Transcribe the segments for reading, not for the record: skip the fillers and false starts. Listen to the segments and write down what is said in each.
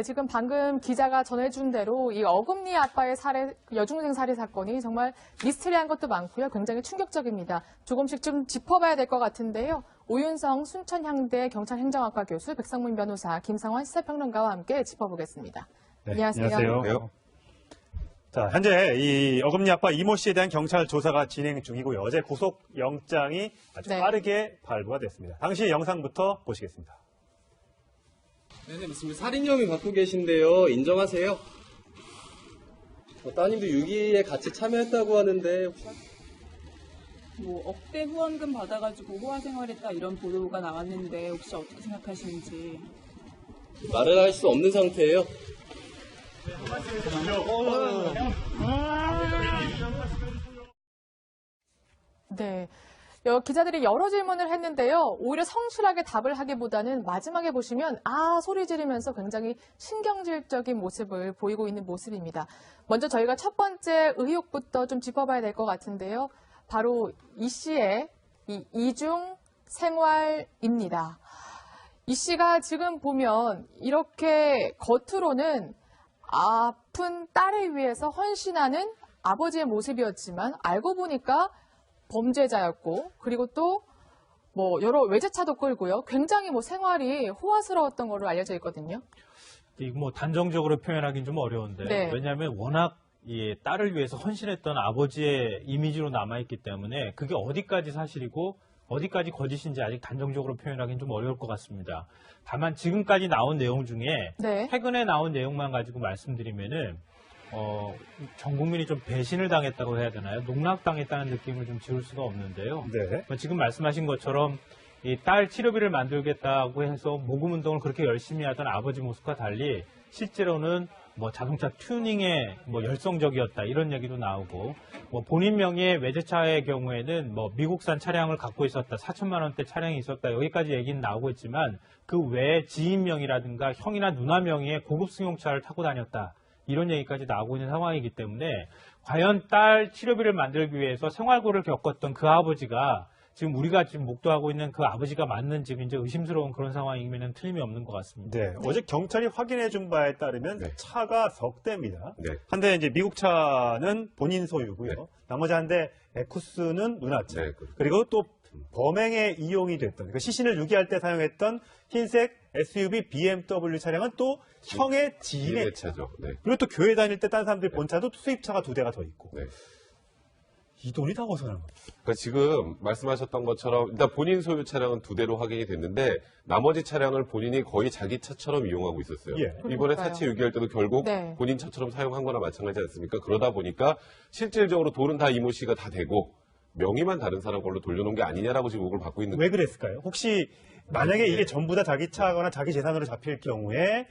지금 방금 기자가 전해준 대로 이 어금니 아빠의 여중생 살해 사건이 정말 미스테리한 것도 많고요. 굉장히 충격적입니다. 조금씩 좀 짚어봐야 될 것 같은데요. 오윤성 순천향대 경찰행정학과 교수, 백상문 변호사, 김상환 시사평론가와 함께 짚어보겠습니다. 네, 안녕하세요. 안녕하세요. 자, 현재 이 어금니 아빠 이모 씨에 대한 경찰 조사가 진행 중이고요. 어제 구속영장이 아주 빠르게 발부가 됐습니다. 당시 영상부터 보시겠습니다. 네네, 맞습니다. 살인 혐의 받고 계신데요. 인정하세요? 따님도 6.2에 같이 참여했다고 하는데 뭐 억대 후원금 받아가지고 호화 생활했다 이런 보도가 나왔는데 혹시 어떻게 생각하시는지. 말을 할 수 없는 상태예요. 네. 기자들이 여러 질문을 했는데요. 오히려 성실하게 답을 하기보다는 마지막에 보시면 소리 지르면서 굉장히 신경질적인 모습을 보이고 있는 모습입니다. 먼저 저희가 첫 번째 의혹부터 좀 짚어봐야 될 것 같은데요. 바로 이 씨의 이중 생활입니다. 이 씨가 지금 보면 이렇게 겉으로는 아픈 딸을 위해서 헌신하는 아버지의 모습이었지만 알고 보니까 범죄자였고, 그리고 또 여러 외제차도 끌고요. 굉장히 생활이 호화스러웠던 걸로 알려져 있거든요. 이거 단정적으로 표현하기는 좀 어려운데, 네. 왜냐하면 워낙 이 딸을 위해서 헌신했던 아버지의 이미지로 남아있기 때문에 그게 어디까지 사실이고 어디까지 거짓인지 아직 단정적으로 표현하기는 좀 어려울 것 같습니다. 다만 지금까지 나온 내용 중에 최근에 나온 내용만 가지고 말씀드리면은 전 국민이 좀 배신을 당했다고 해야 되나요? 농락당했다는 느낌을 좀 지울 수가 없는데요. 네. 지금 말씀하신 것처럼 이 딸 치료비를 만들겠다고 해서 모금 운동을 그렇게 열심히 하던 아버지 모습과 달리 실제로는 자동차 튜닝에 열성적이었다 이런 얘기도 나오고 본인 명의의 외제차의 경우에는 미국산 차량을 갖고 있었다 4천만 원대 차량이 있었다 여기까지 얘기는 나오고 있지만 그 외에 지인 명의라든가 형이나 누나 명의의 고급 승용차를 타고 다녔다. 이런 얘기까지 나오고 있는 상황이기 때문에 과연 딸 치료비를 만들기 위해서 생활고를 겪었던 그 아버지가 지금 우리가 지금 목도하고 있는 그 아버지가 맞는지 굉장히 의심스러운 그런 상황이면 틀림이 없는 것 같습니다. 네. 어제 경찰이 확인해 준 바에 따르면 차가 석 대입니다. 네. 한 대 이제 미국 차는 본인 소유고요. 나머지 한 대 에쿠스는 누나차. 그리고 또 범행에 이용이 됐던, 그러니까 시신을 유기할 때 사용했던 흰색 SUV BMW 차량은 또 형의 지인의 차죠. 네. 그리고 또 교회 다닐 때 딴 사람들 본차도 수입차가 2대가 더 있고. 네. 이 돈이 다 어디서 나는 거예요? 그러니까 지금 말씀하셨던 것처럼 일단 본인 소유 차량은 2대로 확인이 됐는데 나머지 차량을 본인이 거의 자기 차처럼 이용하고 있었어요. 이번에 사치 유기할 때도 결국 본인 차처럼 사용한 거나 마찬가지지 않습니까? 그러다 보니까 실질적으로 돈은 다 이모 씨가 다 되고 명의만 다른 사람 걸로 돌려놓은 게 아니냐라고 지금 의혹을 받고 있는 거예요. 왜 그랬을까요? 혹시 만약에 이게 전부 다 자기 차거나 자기 재산으로 잡힐 경우에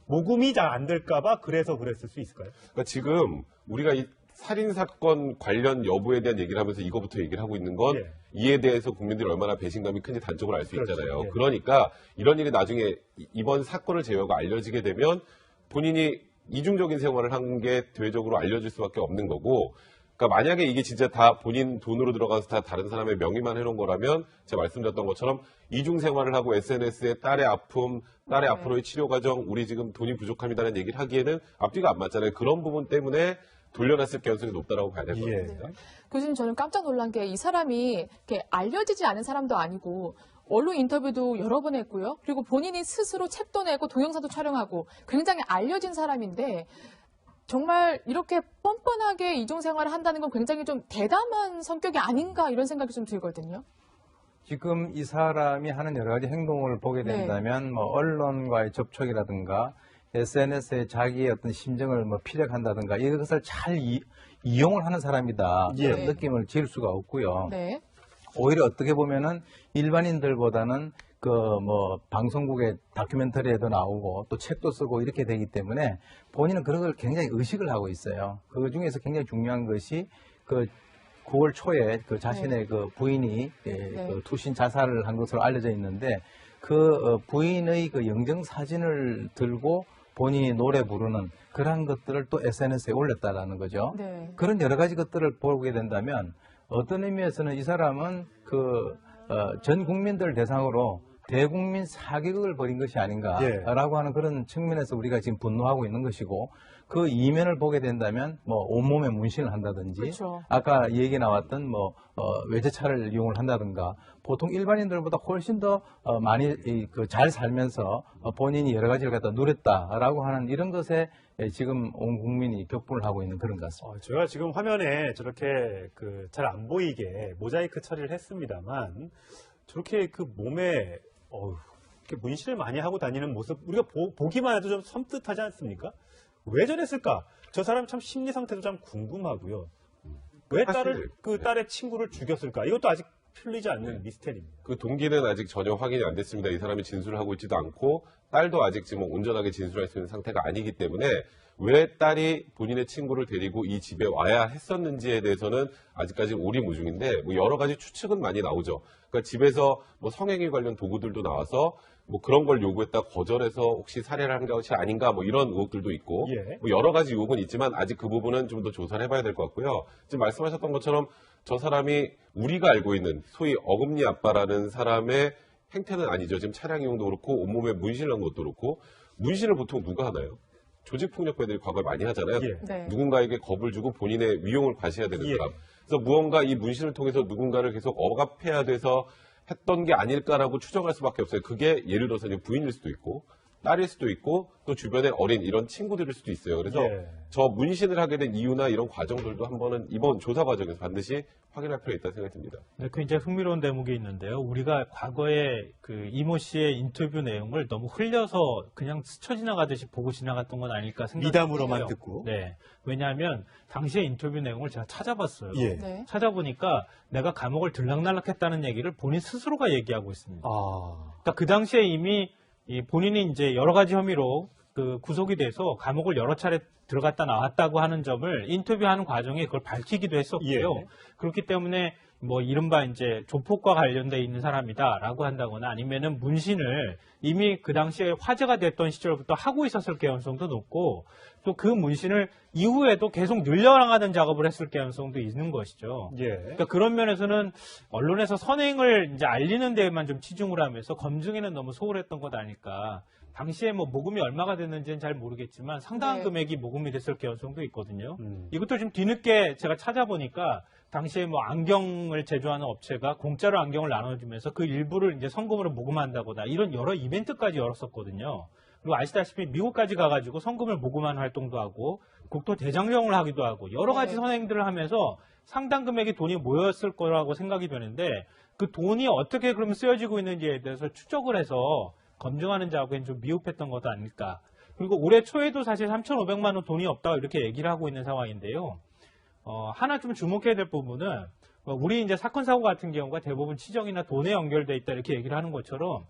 모금이 잘 안 될까봐 그래서 그랬을 수 있을까요? 그러니까 지금 우리가 이 살인사건 관련 여부에 대한 얘기를 하면서 이거부터 얘기를 하고 있는 건 이에 대해서 국민들이 얼마나 배신감이 큰지 단적으로 알 수 있잖아요. 그러니까 이런 일이 나중에 이번 사건을 제외하고 알려지게 되면 본인이 이중적인 생활을 한 게 대외적으로 알려질 수밖에 없는 거고 그러니까 만약에 이게 진짜 다 본인 돈으로 들어가서 다 다른 사람의 명의만 해놓은 거라면 제가 말씀드렸던 것처럼 이중 생활을 하고 SNS에 딸의 아픔, 딸의 앞으로의 치료 과정, 우리 지금 돈이 부족합니다라는 얘기를 하기에는 앞뒤가 안 맞잖아요. 그런 부분 때문에 돌려놨을 가능성이 높다라고 봐야 될 것 같습니다. 교수님, 저는 깜짝 놀란 게 이 사람이 이렇게 알려지지 않은 사람도 아니고 언론 인터뷰도 여러 번 했고요. 그리고 본인이 스스로 책도 내고 동영상도 촬영하고 굉장히 알려진 사람인데 정말 이렇게 뻔뻔하게 이중생활을 한다는 건 굉장히 좀 대담한 성격이 아닌가 이런 생각이 좀 들거든요. 지금 이 사람이 하는 여러 가지 행동을 보게 된다면 언론과의 접촉이라든가 SNS에 자기의 어떤 심정을 피력한다든가 이것을 잘 이용을 하는 사람이다. 이런 느낌을 지을 수가 없고요. 오히려 어떻게 보면은 일반인들보다는 방송국의 다큐멘터리에도 나오고 또 책도 쓰고 이렇게 되기 때문에 본인은 그런 걸 굉장히 의식을 하고 있어요. 그 중에서 굉장히 중요한 것이 9월 초에 자신의 부인이 투신 자살을 한 것으로 알려져 있는데 부인의 영정 사진을 들고 본인이 노래 부르는 그런 것들을 또 SNS에 올렸다라는 거죠. 그런 여러 가지 것들을 보게 된다면 어떤 의미에서는 이 사람은 전 국민들 대상으로 대국민 사기극을 벌인 것이 아닌가라고 하는 그런 측면에서 우리가 지금 분노하고 있는 것이고, 그 이면을 보게 된다면 뭐 온몸에 문신을 한다든지, 그렇죠. 아까 얘기 나왔던 외제차를 이용을 한다든가, 보통 일반인들보다 훨씬 더 많이 잘 살면서 본인이 여러 가지를 갖다 누렸다라고 하는 이런 것에 지금 온 국민이 격분을 하고 있는 그런 것 같습니다. 제가 지금 화면에 저렇게 잘 안 보이게 모자이크 처리를 했습니다만, 저렇게 몸에 이렇게 문신을 많이 하고 다니는 모습, 우리가 보기만 해도 좀 섬뜩하지 않습니까? 왜 저랬을까? 저 사람 참 심리 상태도 참 궁금하고요. 왜 딸의 친구를 죽였을까? 이것도 아직 풀리지 않는 미스테리입니다. 그 동기는 아직 전혀 확인이 안 됐습니다. 이 사람이 진술을 하고 있지도 않고, 딸도 아직 지금 온전하게 진술할 수 있는 상태가 아니기 때문에, 왜 딸이 본인의 친구를 데리고 이 집에 와야 했었는지에 대해서는 아직까지 오리무중인데, 여러 가지 추측은 많이 나오죠. 그러니까 집에서 성행위 관련 도구들도 나와서 그런 걸 요구했다 거절해서 혹시 살해를 한 것이 아닌가 이런 의혹들도 있고, 여러 가지 의혹은 있지만 아직 그 부분은 좀 더 조사를 해봐야 될 것 같고요. 지금 말씀하셨던 것처럼 저 사람이 우리가 알고 있는 소위 어금니 아빠라는 사람의 행태는 아니죠. 지금 차량 이용도 그렇고 온몸에 문신을 한 것도 그렇고, 문신을 보통 누가 하나요? 조직폭력배들이 과거에 많이 하잖아요. 네. 누군가에게 겁을 주고 본인의 위용을 과시해야 되는 사람. 그래서 무언가 이 문신을 통해서 누군가를 계속 억압해야 돼서 했던 게 아닐까라고 추정할 수밖에 없어요. 그게 예를 들어서 이제 부인일 수도 있고, 딸일 수도 있고, 또 주변의 어린 이런 친구들일 수도 있어요. 그래서 저 문신을 하게 된 이유나 이런 과정들도 한번은 이번 조사 과정에서 반드시 확인할 필요가 있다는 생각이 듭니다. 네, 굉장히 흥미로운 대목이 있는데요. 우리가 과거에 이모 씨의 인터뷰 내용을 너무 흘려서 그냥 스쳐 지나가듯이 보고 지나갔던 건 아닐까 생각해요. 미담으로만 듣고. 네. 왜냐하면 당시에 인터뷰 내용을 제가 찾아봤어요. 네. 찾아보니까 내가 감옥을 들락날락했다는 얘기를 본인 스스로가 얘기하고 있습니다. 그러니까 그 당시에 이미 본인이 이제 여러 가지 혐의로 구속이 돼서 감옥을 여러 차례 들어갔다 나왔다고 하는 점을 인터뷰하는 과정에 그걸 밝히기도 했었고요. 그렇기 때문에 이른바 이제 조폭과 관련돼 있는 사람이다라고 한다거나 아니면은 문신을 이미 그 당시에 화제가 됐던 시절부터 하고 있었을 가능성도 높고, 또 그 문신을 이후에도 계속 늘려나가는 작업을 했을 가능성도 있는 것이죠. 그러니까 그런 면에서는 언론에서 선행을 이제 알리는 데에만 좀 치중을 하면서 검증에는 너무 소홀했던 것 아닐까. 당시에 모금이 얼마가 됐는지는 잘 모르겠지만 상당한 금액이 모금이 됐을 가능성도 있거든요. 이것도 좀 뒤늦게 제가 찾아보니까 당시에 안경을 제조하는 업체가 공짜로 안경을 나눠주면서 그 일부를 이제 성금으로 모금한다거나 이런 여러 이벤트까지 열었었거든요. 그리고 아시다시피 미국까지 가가지고 성금을 모금하는 활동도 하고 국토 대장정을 하기도 하고 여러 가지 선행들을 하면서 상당 금액의 돈이 모였을 거라고 생각이 되는데, 그 돈이 어떻게 그러면 쓰여지고 있는지에 대해서 추적을 해서 검증하는 작업엔 좀 미흡했던 것도 아닐까. 그리고 올해 초에도 사실 3,500만 원 돈이 없다고 이렇게 얘기를 하고 있는 상황인데요. 하나 좀 주목해야 될 부분은 우리 이제 사건 사고 같은 경우가 대부분 치정이나 돈에 연결돼 있다 이렇게 얘기를 하는 것처럼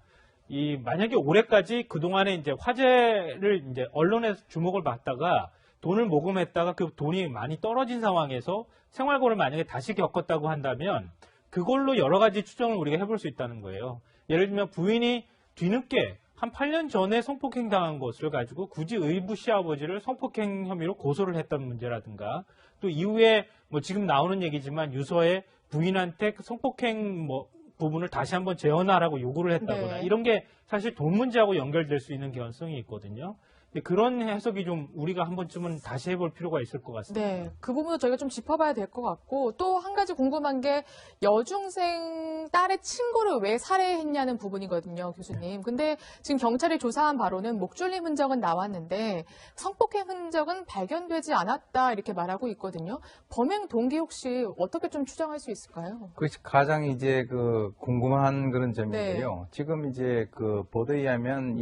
만약에 올해까지 그동안에 이제 화제를 이제 언론에서 주목을 받다가 돈을 모금했다가 그 돈이 많이 떨어진 상황에서 생활고를 만약에 다시 겪었다고 한다면 그걸로 여러 가지 추정을 우리가 해볼 수 있다는 거예요. 예를 들면 부인이 뒤늦게 한 8년 전에 성폭행 당한 것을 가지고 굳이 의부 시아버지를 성폭행 혐의로 고소를 했던 문제라든가, 또 이후에 지금 나오는 얘기지만 유서에 부인한테 그 성폭행 부분을 다시 한번 재현하라고 요구를 했다거나 이런 게 사실 돈 문제하고 연결될 수 있는 개연성이 있거든요. 그런 해석이 좀 우리가 한 번쯤은 다시 해볼 필요가 있을 것 같습니다. 네, 그 부분도 저희가 좀 짚어봐야 될 것 같고, 또 한 가지 궁금한 게 여중생 딸의 친구를 왜 살해했냐는 부분이거든요, 교수님. 근데 지금 경찰이 조사한 바로는 목줄림 흔적은 나왔는데 성폭행 흔적은 발견되지 않았다 이렇게 말하고 있거든요. 범행 동기 혹시 어떻게 좀 추정할 수 있을까요? 그것이 가장 이제 궁금한 그런 점인데요. 지금 이제 보도에 의하면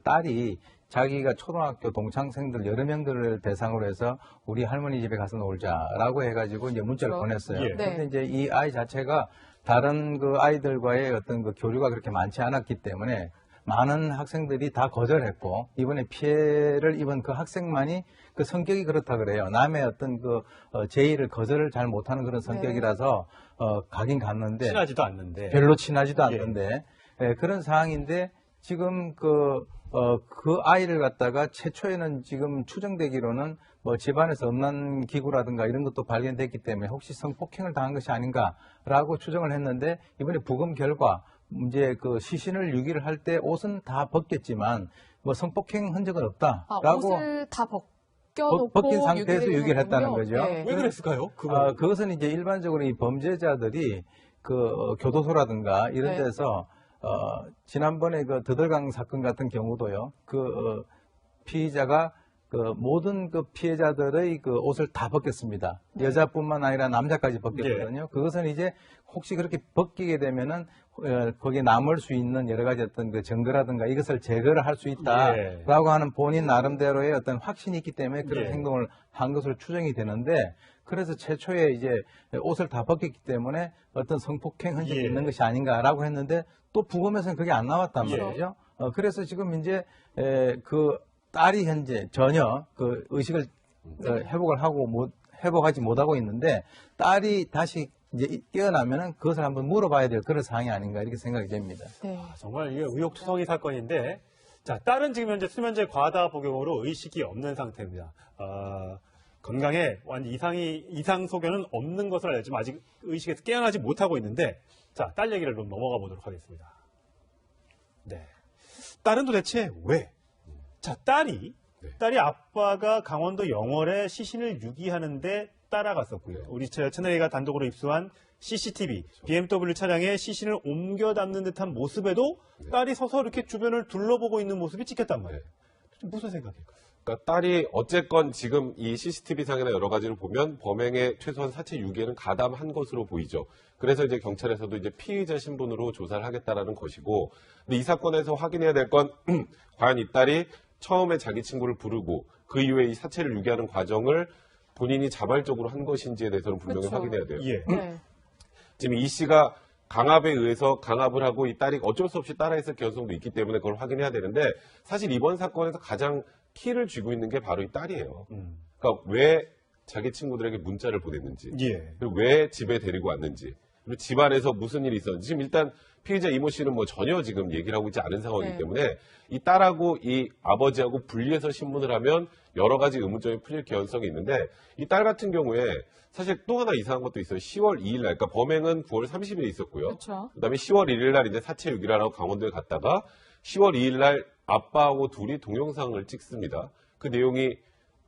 딸이 자기가 초등학교 동창생들 여러 명들을 대상으로 해서 우리 할머니 집에 가서 놀자라고 해가지고 이제 문자를 보냈어요. 그런데 이제 이 아이 자체가 다른 아이들과의 어떤 교류가 그렇게 많지 않았기 때문에 많은 학생들이 다 거절했고, 이번에 피해를 입은 그 학생만이 그 성격이 그렇다 그래요. 남의 어떤 제의를 거절을 잘 못하는 그런 성격이라서 가긴 갔는데 친하지도 않는데 별로 친하지도 않는데 그런 상황인데, 지금 그 아이를 갖다가 최초에는 지금 추정되기로는 집안에서 음란 기구라든가 이런 것도 발견됐기 때문에 혹시 성폭행을 당한 것이 아닌가라고 추정을 했는데, 이번에 부검 결과 이제 그 시신을 유기를 할 때 옷은 다 벗겼지만 뭐 성폭행 흔적은 아, 없다라고 옷을 다 벗겨놓고 벗긴 상태에서 유기를 했다는 했군요. 거죠. 네. 왜 그랬을까요? 그거. 그것은 이제 일반적으로 이 범죄자들이 그 교도소라든가 이런 네. 데서 지난번에 그 더들강 사건 같은 경우도요. 피의자가 그 모든 그 피해자들의 그 옷을 다 벗겼습니다. 네. 여자뿐만 아니라 남자까지 벗겼거든요. 그것은 이제 혹시 그렇게 벗기게 되면은 거기에 남을 수 있는 여러 가지 어떤 그 증거라든가 이것을 제거를 할 수 있다라고 하는 본인 나름대로의 어떤 확신이 있기 때문에 그런 행동을 한 것으로 추정이 되는데 그래서 최초에 이제 옷을 다 벗겼기 때문에 어떤 성폭행 흔적이 있는 것이 아닌가라고 했는데 또 부검에서는 그게 안 나왔단 말이죠. 그래서 지금 이제 그 딸이 현재 전혀 그 의식을 회복하지 못하고 있는데 딸이 다시 이제 깨어나면은 그것을 한번 물어봐야 될 그런 사항이 아닌가 이렇게 생각이 됩니다. 네. 정말 이게 의혹투성이 사건인데, 자, 딸은 지금 현재 수면제 과다 복용으로 의식이 없는 상태입니다. 건강에 이상 소견은 없는 것으로 알지만 아직 의식에서 깨어나지 못하고 있는데, 자, 딸 얘기를 좀 넘어가 보도록 하겠습니다. 네. 딸은 도대체 왜? 자, 딸이 아빠가 강원도 영월에 시신을 유기하는데 따라갔었고요. 우리 채널A가 단독으로 입수한 CCTV, BMW 차량에 시신을 옮겨 담는 듯한 모습에도 딸이 서서 이렇게 주변을 둘러보고 있는 모습이 찍혔단 말이에요. 무슨 생각일까요? 그러니까 딸이 어쨌건 지금 이 CCTV 상이나 여러 가지를 보면 범행에 최소한 사체 유기에는 가담한 것으로 보이죠. 그래서 이제 경찰에서도 이제 피의자 신분으로 조사를 하겠다라는 것이고, 근데 이 사건에서 확인해야 될 건 과연 이 딸이 처음에 자기 친구를 부르고 그 이후에 이 사체를 유기하는 과정을 본인이 자발적으로 한 것인지에 대해서는 분명히 그렇죠. 확인해야 돼요. 네. 지금 이 씨가 강압에 의해서 강압을 하고 이 딸이 어쩔 수 없이 따라했을 가능성도 있기 때문에 그걸 확인해야 되는데, 사실 이번 사건에서 가장 키를 쥐고 있는 게 바로 이 딸이에요. 그러니까 왜 자기 친구들에게 문자를 보냈는지, 그리고 왜 집에 데리고 왔는지, 그리고 집안에서 무슨 일이 있었는지. 지금 일단 피해자 이모 씨는 뭐 전혀 지금 얘기를 하고 있지 않은 상황이기 때문에 이 딸하고 이 아버지하고 분리해서 신문을 하면 여러 가지 의문점이 풀릴 개연성이 있는데, 이 딸 같은 경우에 사실 또 하나 이상한 것도 있어요. 10월 2일 날, 그러니까 범행은 9월 30일에 있었고요. 그렇죠. 그다음에 10월 1일 날 이제 사체 유기를 하러 강원도에 갔다가 10월 2일 날 아빠하고 둘이 동영상을 찍습니다. 그 내용이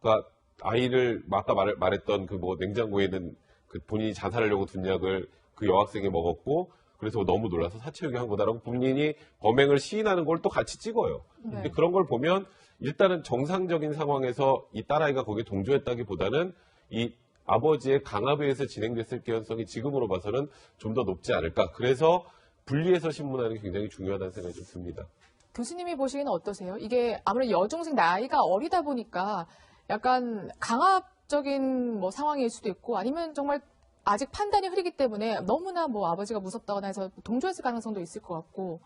그러니까 아이를 아까 말했던 그 뭐 냉장고에 있는 그 본인이 자살하려고 둔 약을 그 여학생이 먹었고 그래서 너무 놀라서 사체 유기한 거다라고 본인이 범행을 시인하는 걸 또 같이 찍어요. 근데 그런 걸 보면 일단은 정상적인 상황에서 이 딸아이가 거기에 동조했다기보다는 이 아버지의 강압에 의해서 진행됐을 가능성이 지금으로 봐서는 좀 더 높지 않을까. 그래서 분리해서 신문하는 게 굉장히 중요하다는 생각이 좀 듭니다. 교수님이 보시기에는 어떠세요? 이게 아무래도 여중생 나이가 어리다 보니까 약간 강압적인 뭐 상황일 수도 있고 아니면 정말 아직 판단이 흐리기 때문에 너무나 뭐 아버지가 무섭다거나 해서 동조했을 가능성도 있을 것 같고.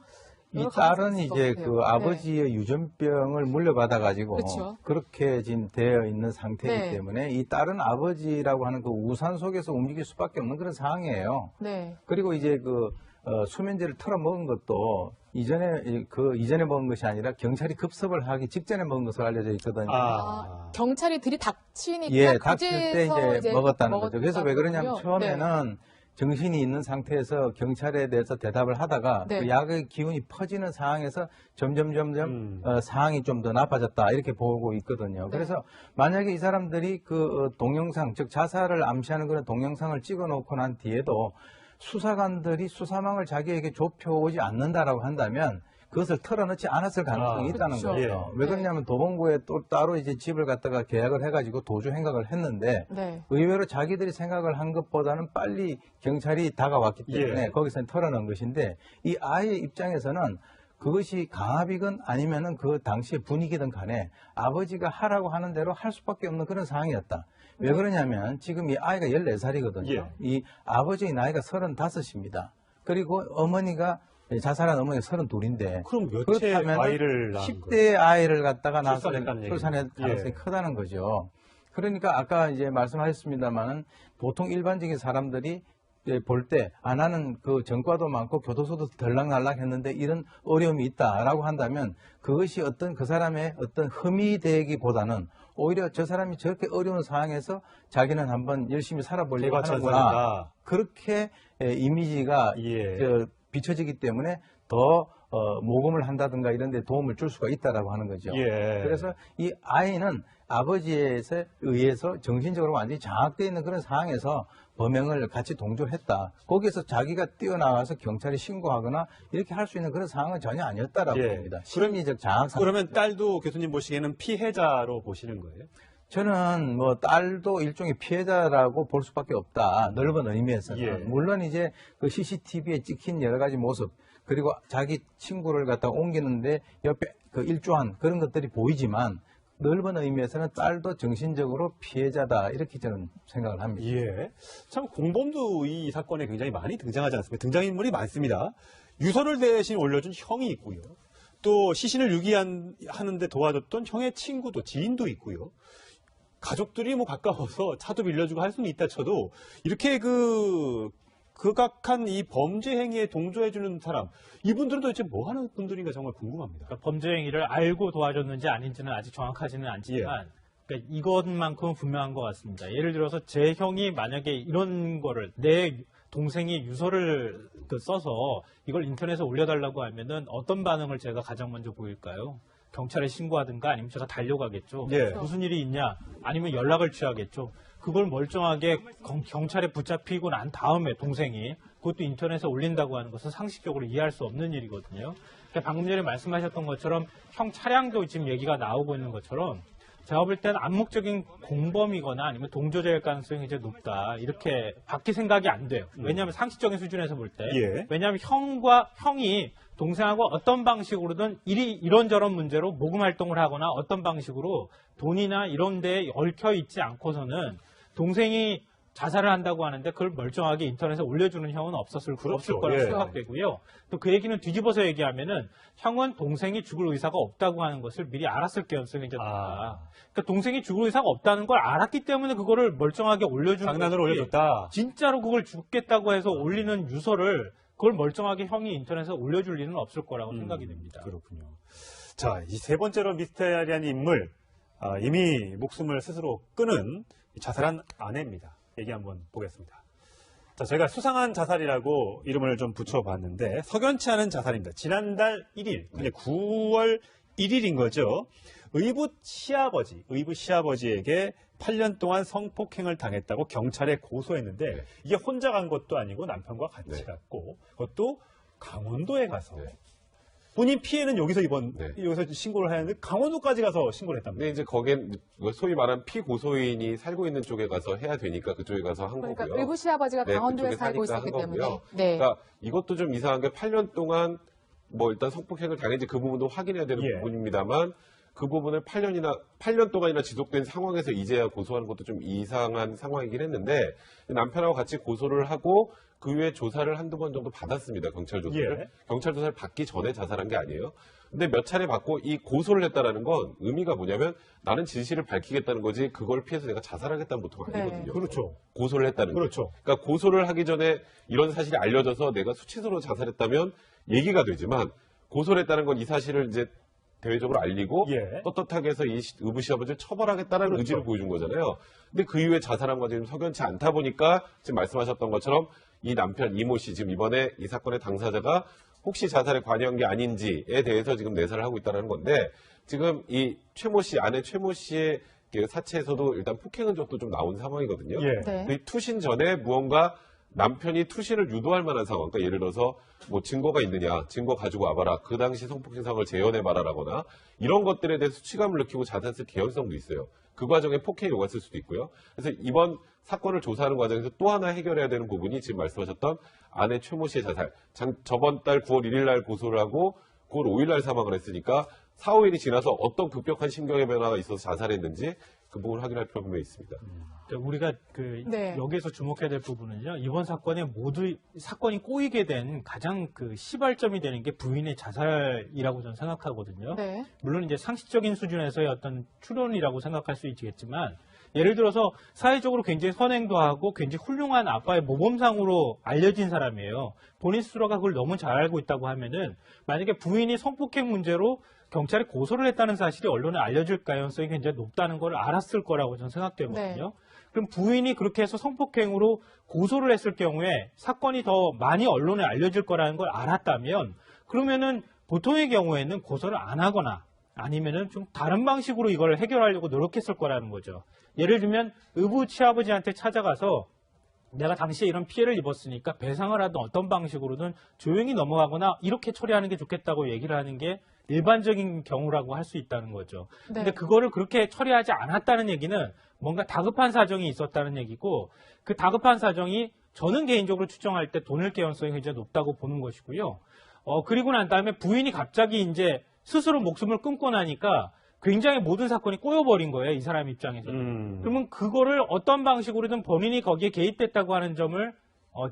이 여러 딸은 가능성이 있을 이제 것 같아요. 그 아버지의 유전병을 물려받아가지고 그렇죠. 그렇게 지금 되어 있는 상태이기 네. 때문에 이 딸은 아버지라고 하는 그 우산 속에서 움직일 수밖에 없는 그런 상황이에요. 네. 그리고 이제 그 수면제를 털어 먹은 것도 이전에 먹은 것이 아니라 경찰이 급습을 하기 직전에 먹은 것으로 알려져 있거든요. 경찰이 들이닥치니까 예, 닥칠 때 이제 먹었다는 거죠. 그래서 왜 그러냐면 거군요. 처음에는 정신이 있는 상태에서 경찰에 대해서 대답을 하다가 네. 그 약의 기운이 퍼지는 상황에서 점점 상황이 좀 더 나빠졌다 이렇게 보고 있거든요. 네. 그래서 만약에 이 사람들이 그 동영상, 즉 자살을 암시하는 그런 동영상을 찍어놓고 난 뒤에도 수사관들이 수사망을 자기에게 좁혀오지 않는다라고 한다면 그것을 털어넣지 않았을 가능성이 있다는 그렇죠. 거죠. 왜 그러냐면 도봉구에 또 따로 이제 집을 갖다가 계약을 해가지고 도주 행각을 했는데 네. 의외로 자기들이 생각을 한 것보다는 빨리 경찰이 다가왔기 때문에 거기서 털어넣은 것인데 이 아이의 입장에서는 그것이 강압이건 아니면은 그 당시의 분위기든 간에 아버지가 하라고 하는 대로 할 수밖에 없는 그런 상황이었다. 왜 그러냐면 지금 이 아이가 14살이거든요. 이 아버지의 나이가 35입니다. 그리고 어머니가 자살한 어머니가 32인데 그럼 몇 채 아이를 낳은 10대 아이를 갖다가 낳아서 출산했다는 출산할 가능성이 크다는 거죠. 그러니까 아까 이제 말씀하셨습니다만은 보통 일반적인 사람들이 볼 때 나는 그 전과도 많고 교도소도 덜락날락 했는데 이런 어려움이 있다라고 한다면 그것이 어떤 그 사람의 어떤 흠이 되기보다는 오히려 저 사람이 저렇게 어려운 상황에서 자기는 한번 열심히 살아보려고 하는구나. 그렇게 이미지가 비춰지기 때문에 더 모금을 한다든가 이런 데 도움을 줄 수가 있다라고 하는 거죠. 예. 그래서 이 아이는 아버지에 의해서 정신적으로 완전히 장악되어 있는 그런 상황에서 범행을 같이 동조했다. 거기에서 자기가 뛰어나와서 경찰에 신고하거나 이렇게 할 수 있는 그런 상황은 전혀 아니었다라고 예. 봅니다. 심리적 장악 상황. 그러면 딸도 교수님 보시기에는 피해자로 보시는 거예요? 저는 뭐 딸도 일종의 피해자라고 볼 수밖에 없다. 넓은 의미에서는. 예. 물론 이제 그 CCTV에 찍힌 여러 가지 모습 그리고 자기 친구를 갖다 옮기는데 옆에 그 일조한 그런 것들이 보이지만 넓은 의미에서는 딸도 정신적으로 피해자다 이렇게 저는 생각을 합니다. 예. 참 공범도 이 사건에 굉장히 많이 등장하지 않습니까? 등장인물이 많습니다. 유서를 대신 올려준 형이 있고요. 또 시신을 유기하는데 도와줬던 형의 친구도 지인도 있고요. 가족들이 뭐 가까워서 차도 빌려주고 할 수는 있다 쳐도 이렇게 극악한 이 범죄 행위에 동조해주는 사람, 이분들은 도대체 뭐 하는 분들인가 정말 궁금합니다. 그러니까 범죄 행위를 알고 도와줬는지 아닌지는 아직 정확하지는 않지만 그러니까 이것만큼은 분명한 것 같습니다. 예를 들어서 제 형이 만약에 이런 거를 내 동생이 유서를 써서 이걸 인터넷에 올려달라고 하면은 어떤 반응을 제가 가장 먼저 보일까요? 경찰에 신고하든가 아니면 제가 달려가겠죠. 예. 무슨 일이 있냐? 아니면 연락을 취하겠죠. 그걸 멀쩡하게 경찰에 붙잡히고 난 다음에 동생이 그것도 인터넷에 올린다고 하는 것은 상식적으로 이해할 수 없는 일이거든요. 그러니까 방금 전에 말씀하셨던 것처럼 형 차량도 지금 얘기가 나오고 있는 것처럼 제가 볼 때는 암묵적인 공범이거나 아니면 동조자일 가능성이 이제 높다. 이렇게 밖에 생각이 안 돼요. 왜냐하면 상식적인 수준에서 볼 때. 예. 왜냐하면 형이 동생하고 어떤 방식으로든 이런저런 문제로 모금 활동을 하거나 어떤 방식으로 돈이나 이런 데에 얽혀 있지 않고서는 동생이 자살을 한다고 하는데 그걸 멀쩡하게 인터넷에 올려주는 형은 없을 거라고 예. 생각되고요. 또 그 얘기는 뒤집어서 얘기하면은 형은 동생이 죽을 의사가 없다고 하는 것을 미리 알았을 가능성이 이제 높다. 그러니까 동생이 죽을 의사가 없다는 걸 알았기 때문에 그거를 멀쩡하게 올려주는 장난으로 거지. 올려줬다. 진짜로 그걸 죽겠다고 해서 올리는 유서를 그걸 멀쩡하게 형이 인터넷에 올려줄 일은 없을 거라고 생각이 됩니다. 그렇군요. 자, 이 세 번째로 미스테리한 인물, 이미 목숨을 스스로 끊은 자살한 아내입니다. 얘기 한번 보겠습니다. 자, 저희가 수상한 자살이라고 이름을 좀 붙여봤는데 석연치 않은 자살입니다. 지난달 1일, 그냥 9월 1일인 거죠. 의붓 시아버지에게 8년 동안 성폭행을 당했다고 경찰에 고소했는데 이게 혼자 간 것도 아니고 남편과 같이 갔고 그것도 강원도에 가서 본인 피해는 여기서 여기서 신고를 하는데 강원도까지 가서 신고를 했답니다. 근데 이제 거긴 소위 말하는 피고소인이 살고 있는 쪽에 가서 해야 되니까 그쪽에 가서 한 그러니까 거고요. 의붓 시아버지가 강원도에 그쪽에 살고 사니까 있었기 한 때문에. 거고요. 네. 그러니까 이것도 좀 이상한 게 8년 동안 뭐 일단 성폭행을 당했는지 그 부분도 확인해야 되는 부분입니다만 그 부분을 8년 동안이나 지속된 상황에서 이제야 고소하는 것도 좀 이상한 상황이긴 했는데 남편하고 같이 고소를 하고 그 후에 조사를 한두 번 정도 받았습니다. 경찰 조사를. 경찰 조사를 받기 전에 자살한 게 아니에요. 근데 몇 차례 받고 이 고소를 했다라는 건 의미가 뭐냐면 나는 진실을 밝히겠다는 거지 그걸 피해서 내가 자살하겠다는 보통 아니거든요. 그렇죠. 고소를 했다는 거. 그렇죠. 그러니까 고소를 하기 전에 이런 사실이 알려져서 내가 수치스러워 자살했다면 얘기가 되지만 고소를 했다는 건 이 사실을 이제 대외적으로 알리고 떳떳하게 해서 이 의붓 시아버지를 처벌하겠다는 의지를 보여준 거잖아요. 근데 그 이후에 자살한 과정이 석연치 않다 보니까 지금 말씀하셨던 것처럼 이 남편 이모 씨 지금 이번에 이 사건의 당사자가 혹시 자살에 관여한 게 아닌지에 대해서 지금 내사를 하고 있다는 건데 지금 이 최모 씨 아내 최모 씨의 사체에서도 일단 폭행 흔적도 좀 나온 상황이거든요. 이 투신 전에 무언가 남편이 투신을 유도할 만한 상황, 그러니까 예를 들어서 뭐 증거가 있느냐, 증거 가지고 와봐라, 그 당시 성폭행 상황을 재현해봐라라거나 이런 것들에 대해서 수치감을 느끼고 자살했을 개연성도 있어요. 그 과정에 폭행이 오갔을 수도 있고요. 그래서 이번 사건을 조사하는 과정에서 또 하나 해결해야 되는 부분이 지금 말씀하셨던 아내 최모 씨의 자살. 저번 달 9월 1일 날 고소를 하고 9월 5일 날 사망을 했으니까 4, 5일이 지나서 어떤 급격한 심경의 변화가 있어서 자살했는지 그 부분을 확인할 필요가 분명히 있습니다. 우리가 여기에서 주목해야 될 부분은요. 이번 사건에 사건이 꼬이게 된 가장 시발점이 되는 게 부인의 자살이라고 저는 생각하거든요. 물론 이제 상식적인 수준에서의 어떤 추론이라고 생각할 수 있겠지만 예를 들어서 사회적으로 굉장히 선행도 하고 굉장히 훌륭한 아빠의 모범상으로 알려진 사람이에요. 본인 스스로가 그걸 너무 잘 알고 있다고 하면은 만약에 부인이 성폭행 문제로 경찰이 고소를 했다는 사실이 언론에 알려질 가능성이 굉장히 높다는 걸 알았을 거라고 저는 생각되거든요. 네. 그럼 부인이 그렇게 해서 성폭행으로 고소를 했을 경우에 사건이 더 많이 언론에 알려질 거라는 걸 알았다면 그러면은 보통의 경우에는 고소를 안 하거나 아니면은 좀 다른 방식으로 이걸 해결하려고 노력했을 거라는 거죠. 예를 들면 의부 시아버지한테 찾아가서 내가 당시에 이런 피해를 입었으니까 배상을 하든 어떤 방식으로든 조용히 넘어가거나 이렇게 처리하는 게 좋겠다고 얘기를 하는 게 일반적인 경우라고 할 수 있다는 거죠. 네. 근데 그거를 그렇게 처리하지 않았다는 얘기는 뭔가 다급한 사정이 있었다는 얘기고 그 다급한 사정이 저는 개인적으로 추정할 때 돈일 가능성이 굉장히 높다고 보는 것이고요. 그리고 난 다음에 부인이 갑자기 이제 스스로 목숨을 끊고 나니까 굉장히 모든 사건이 꼬여버린 거예요. 이 사람 입장에서는. 그러면 그거를 어떤 방식으로든 본인이 거기에 개입됐다고 하는 점을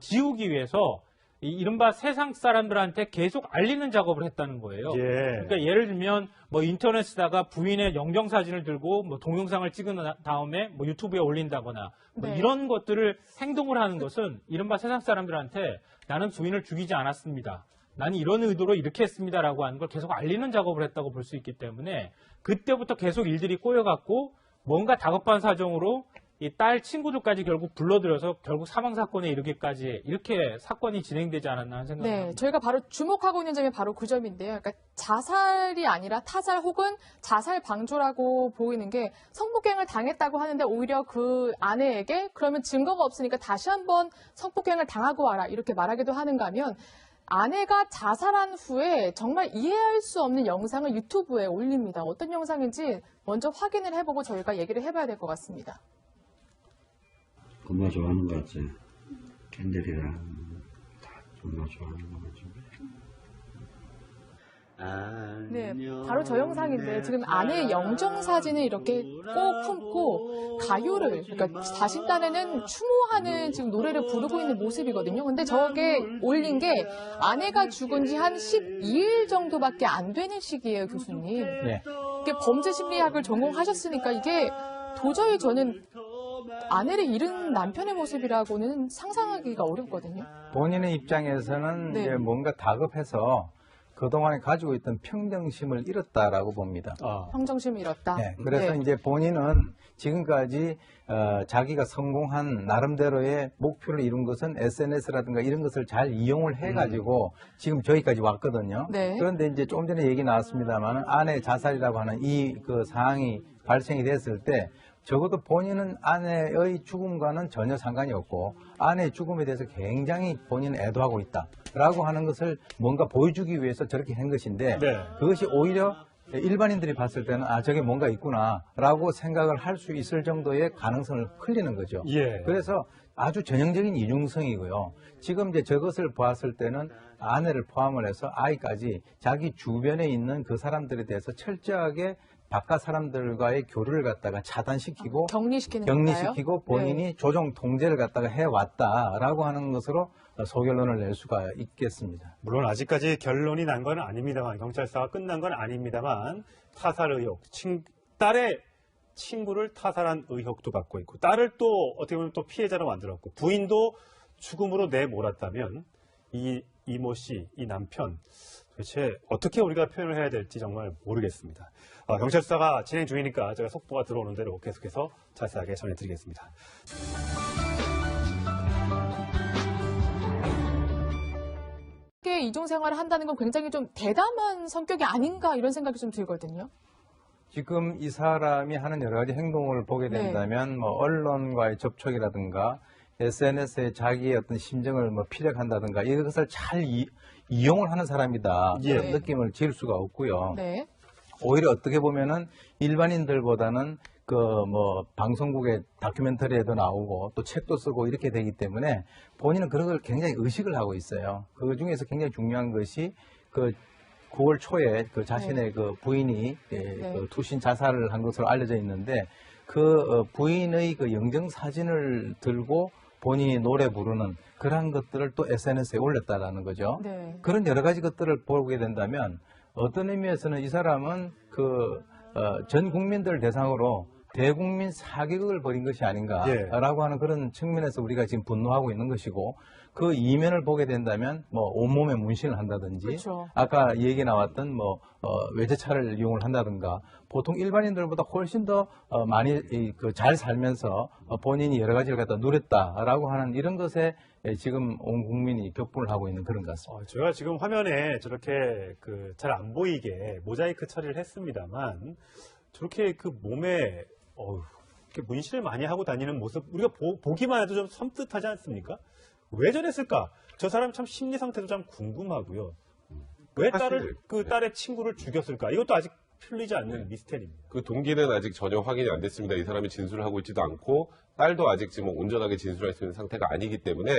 지우기 위해서 이른바 세상 사람들한테 계속 알리는 작업을 했다는 거예요. 예. 그러니까 예를 들면 뭐 인터넷에다가 부인의 영정 사진을 들고 뭐 동영상을 찍은 다음에 뭐 유튜브에 올린다거나 뭐 네. 이런 것들을 행동을 하는 것은 이른바 세상 사람들한테 나는 부인을 죽이지 않았습니다. 나는 이런 의도로 이렇게 했습니다라고 하는 걸 계속 알리는 작업을 했다고 볼 수 있기 때문에 그때부터 계속 일들이 꼬여갖고 뭔가 다급한 사정으로 이 딸 친구들까지 결국 불러들여서 결국 사망 사건에 이르기까지 이렇게 사건이 진행되지 않았나 하는 생각이 네, 듭니다. 저희가 바로 주목하고 있는 점이 바로 그 점인데요. 그러니까 자살이 아니라 타살 혹은 자살 방조라고 보이는 게 성폭행을 당했다고 하는데 오히려 그 아내에게 그러면 증거가 없으니까 다시 한번 성폭행을 당하고 와라 이렇게 말하기도 하는가 하면 아내가 자살한 후에 정말 이해할 수 없는 영상을 유튜브에 올립니다. 어떤 영상인지 먼저 확인을 해보고 저희가 얘기를 해봐야 될 것 같습니다. 엄마 좋아하는 거 같지? 캔들이랑 다 엄마 좋아하는 거 같지? 네, 바로 저 영상인데 지금 아내의 영정 사진을 이렇게 꼭 품고 가요를, 그러니까 자신 딴에는 추모하는 지금 노래를 부르고 있는 모습이거든요. 근데 저게 올린 게 아내가 죽은 지 한 12일 정도밖에 안 되는 시기예요, 교수님. 네. 이게 범죄 심리학을 전공하셨으니까 이게 도저히 저는 아내를 잃은 남편의 모습이라고는 상상하기가 어렵거든요. 본인의 입장에서는 네. 이제 뭔가 다급해서 그동안에 가지고 있던 평정심을 잃었다라고 봅니다. 평정심을 잃었다. 네, 그래서 네. 이제 본인은 지금까지 자기가 성공한 나름대로의 목표를 이룬 것은 SNS라든가 이런 것을 잘 이용을 해가지고 지금 저기까지 왔거든요. 네. 그런데 이제 조금 전에 얘기 나왔습니다만 아내 자살이라고 하는 이 그 사항이 발생이 됐을 때 적어도 본인은 아내의 죽음과는 전혀 상관이 없고 아내의 죽음에 대해서 굉장히 본인은 애도하고 있다라고 하는 것을 뭔가 보여주기 위해서 저렇게 한 것인데 네. 그것이 오히려 일반인들이 봤을 때는 아 저게 뭔가 있구나라고 생각을 할 수 있을 정도의 가능성을 흘리는 거죠. 예. 그래서 아주 전형적인 이중성이고요. 지금 이제 저것을 보았을 때는 아내를 포함을 해서 아이까지 자기 주변에 있는 그 사람들에 대해서 철저하게 바깥 사람들과의 교류를 갖다가 차단시키고 격리시키는 격리시키고 건가요? 본인이 네. 조정 통제를 갖다가 해왔다라고 하는 것으로 소결론을 낼 수가 있겠습니다. 물론 아직까지 결론이 난 건 아닙니다만 경찰서가 끝난 건 아닙니다만 타살 의혹, 딸의 친구를 타살한 의혹도 받고 있고 딸을 또 어떻게 보면 또 피해자로 만들었고 부인도 죽음으로 내몰았다면 이 이모 씨, 이 남편 도대체 어떻게 우리가 표현을 해야 될지 정말 모르겠습니다. 경찰서가 진행 중이니까 제가 속보가 들어오는 대로 계속해서 자세하게 전해드리겠습니다. 이중 생활을 한다는 건 굉장히 좀 대담한 성격이 아닌가 이런 생각이 좀 들거든요. 지금 이 사람이 하는 여러 가지 행동을 보게 된다면 뭐 언론과의 접촉이라든가 SNS에 자기의 어떤 심정을 뭐 피력한다든가 이것을 잘 이용을 하는 사람이다. 예. 그런 느낌을 지을 수가 없고요. 네. 오히려 어떻게 보면은 일반인들보다는 그 뭐 방송국의 다큐멘터리에도 나오고 또 책도 쓰고 이렇게 되기 때문에 본인은 그런 걸 굉장히 의식을 하고 있어요. 그 중에서 굉장히 중요한 것이 그 9월 초에 그 자신의 그 부인이 그 투신 자살을 한 것으로 알려져 있는데 그 부인의 그 영정 사진을 들고 본인이 노래 부르는 그러한 것들을 또 SNS에 올렸다라는 거죠. 네. 그런 여러 가지 것들을 보게 된다면 어떤 의미에서는 이 사람은 전 국민들 대상으로 대국민 사격을 벌인 것이 아닌가라고 하는 그런 측면에서 우리가 지금 분노하고 있는 것이고 그 이면을 보게 된다면 뭐 온몸에 문신을 한다든지 그렇죠. 아까 얘기 나왔던 뭐 외제차를 이용을 한다든가 보통 일반인들보다 훨씬 더 많이 잘 살면서 본인이 여러 가지를 갖다 누렸다라고 하는 이런 것에 지금 온 국민이 격분을 하고 있는 그런 것 같습니다. 제가 지금 화면에 저렇게 잘 안 보이게 모자이크 처리를 했습니다만 저렇게 그 몸에 이렇게 문신을 많이 하고 다니는 모습 우리가 보기만 해도 좀 섬뜩하지 않습니까? 왜 저랬을까? 저 사람 참 심리 상태도 참 궁금하고요. 왜 딸의 친구를 죽였을까? 이것도 아직 풀리지 않는 미스테리입니다. 그 동기는 아직 전혀 확인이 안 됐습니다. 이 사람이 진술을 하고 있지도 않고 딸도 아직 지금 온전하게 진술할 수 있는 상태가 아니기 때문에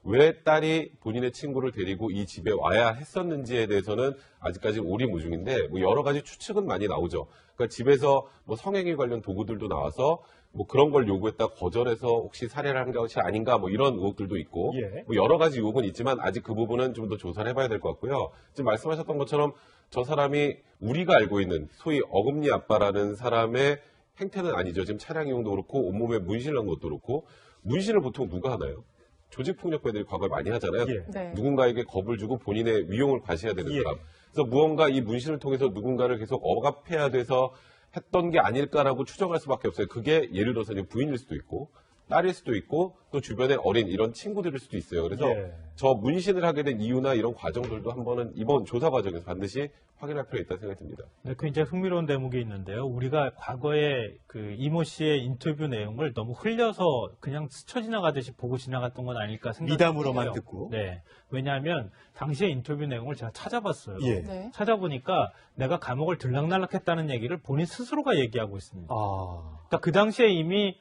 왜 딸이 본인의 친구를 데리고 이 집에 와야 했었는지에 대해서는 아직까지 오리무중인데 뭐 여러 가지 추측은 많이 나오죠. 그러니까 집에서 뭐 성행위 관련 도구들도 나와서 뭐 그런 걸 요구했다 거절해서 혹시 살해를 한 것이 아닌가 뭐 이런 의혹들도 있고 뭐 여러 가지 의혹은 있지만 아직 그 부분은 좀 더 조사를 해봐야 될 것 같고요. 지금 말씀하셨던 것처럼 저 사람이 우리가 알고 있는 소위 어금니 아빠라는 사람의 행태는 아니죠. 지금 차량 이용도 그렇고 온몸에 문신을 한 것도 그렇고 문신을 보통 누가 하나요? 조직폭력배들이 과거에 많이 하잖아요. 네. 누군가에게 겁을 주고 본인의 위용을 과시해야 되는 사람. 그래서 무언가 이 문신을 통해서 누군가를 계속 억압해야 돼서 했던 게 아닐까라고 추정할 수밖에 없어요. 그게 예를 들어서 부인일 수도 있고 딸일 수도 있고 또 주변의 어린 이런 친구들일 수도 있어요. 그래서 저 문신을 하게 된 이유나 이런 과정들도 한번은 이번 조사 과정에서 반드시 확인할 필요가 있다는 생각이 듭니다. 네, 굉장히 흥미로운 대목이 있는데요. 우리가 과거에 그 이모 씨의 인터뷰 내용을 너무 흘려서 그냥 스쳐 지나가듯이 보고 지나갔던 건 아닐까 생각해요. 미담으로만 듣고. 네. 왜냐하면 당시의 인터뷰 내용을 제가 찾아봤어요. 네. 찾아보니까 내가 감옥을 들락날락했다는 얘기를 본인 스스로가 얘기하고 있습니다. 아. 그러니까 그 당시에 이미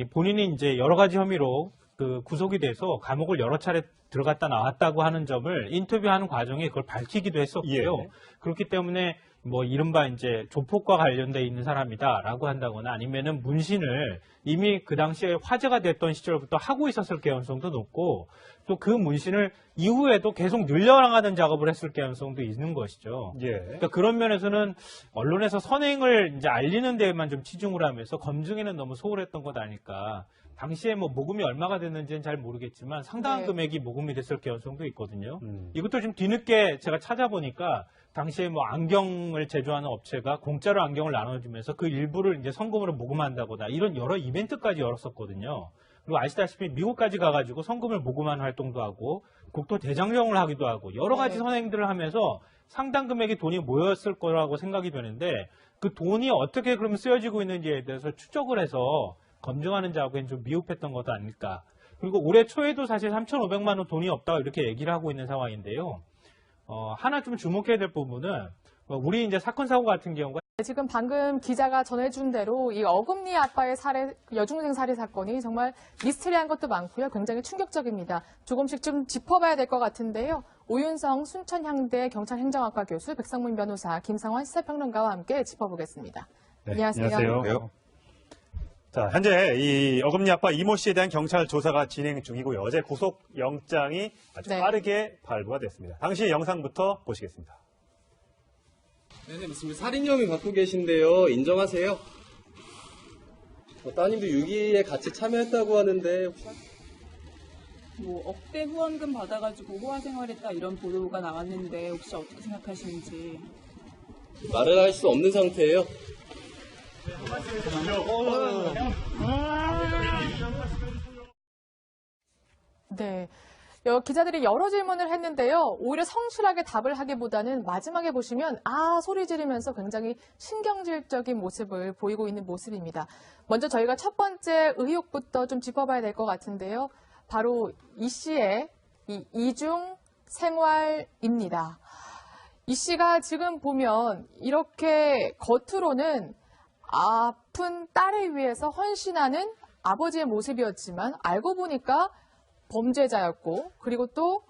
본인이 이제 여러 가지 혐의로 그 구속이 돼서 감옥을 여러 차례 들어갔다 나왔다고 하는 점을 인터뷰하는 과정에 그걸 밝히기도 했었고요. 그렇기 때문에 뭐 이른바 이제 조폭과 관련돼 있는 사람이다라고 한다거나 아니면은 문신을 이미 그 당시에 화제가 됐던 시절부터 하고 있었을 가능성도 높고 또 그 문신을 이후에도 계속 늘려나가는 작업을 했을 가능성도 있는 것이죠. 그러니까 그런 면에서는 언론에서 선행을 이제 알리는 데에만 좀 치중을 하면서 검증에는 너무 소홀했던 것 아닐까. 당시에 뭐 모금이 얼마가 됐는지는 잘 모르겠지만 상당한 금액이 모금이 됐을 가능성도 있거든요. 이것도 좀 뒤늦게 제가 찾아보니까 당시에 뭐 안경을 제조하는 업체가 공짜로 안경을 나눠주면서 그 일부를 이제 성금으로 모금한다거나 이런 여러 이벤트까지 열었었거든요. 그리고 아시다시피 미국까지 가가지고 성금을 모금하는 활동도 하고 국토 대장정을 하기도 하고 여러 가지 선행들을 하면서 상당 금액의 돈이 모였을 거라고 생각이 되는데 그 돈이 어떻게 그러면 쓰여지고 있는지에 대해서 추적을 해서 검증하는 작업엔 좀 미흡했던 것도 아닐까. 그리고 올해 초에도 사실 3,500만 원 돈이 없다고 이렇게 얘기를 하고 있는 상황인데요. 하나 좀 주목해야 될 부분은 우리 이제 사건 사고 같은 경우가 지금 방금 기자가 전해준 대로 이 어금니 아빠의 여중생 살해 사건이 정말 미스테리한 것도 많고요. 굉장히 충격적입니다. 조금씩 좀 짚어봐야 될 것 같은데요. 오윤성 순천향대 경찰행정학과 교수, 백성문 변호사, 김상환 시사평론가와 함께 짚어보겠습니다. 안녕하세요. 안녕하세요. 자, 현재 이 어금니 아빠 이모 씨에 대한 경찰 조사가 진행 중이고요. 어제 구속 영장이 아주 빠르게 발부가 됐습니다. 당시 영상부터 보시겠습니다. 네네, 맞습니다. 살인 혐의 갖고 계신데요. 인정하세요? 따님도 6.2에 같이 참여했다고 하는데 뭐 억대 후원금 받아가지고 호화 생활했다 이런 보도가 나왔는데 혹시 어떻게 생각하시는지. 말을 할 수 없는 상태예요. 네. 기자들이 여러 질문을 했는데요. 오히려 성실하게 답을 하기보다는 마지막에 보시면 소리 지르면서 굉장히 신경질적인 모습을 보이고 있는 모습입니다. 먼저 저희가 첫 번째 의혹부터 좀 짚어봐야 될 것 같은데요. 바로 이 씨의 이 이중 생활입니다. 이 씨가 지금 보면 이렇게 겉으로는 아픈 딸을 위해서 헌신하는 아버지의 모습이었지만 알고 보니까 범죄자였고 그리고 또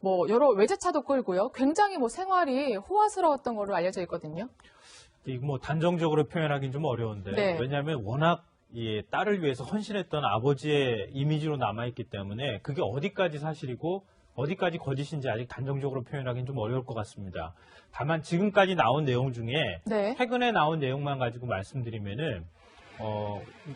뭐 여러 외제차도 끌고요. 굉장히 뭐 생활이 호화스러웠던 걸로 알려져 있거든요. 이거 뭐 단정적으로 표현하기는 좀 어려운데 왜냐하면 워낙 이 딸을 위해서 헌신했던 아버지의 이미지로 남아있기 때문에 그게 어디까지 사실이고 어디까지 거짓인지 아직 단정적으로 표현하기는 좀 어려울 것 같습니다. 다만 지금까지 나온 내용 중에 최근에 나온 내용만 가지고 말씀드리면은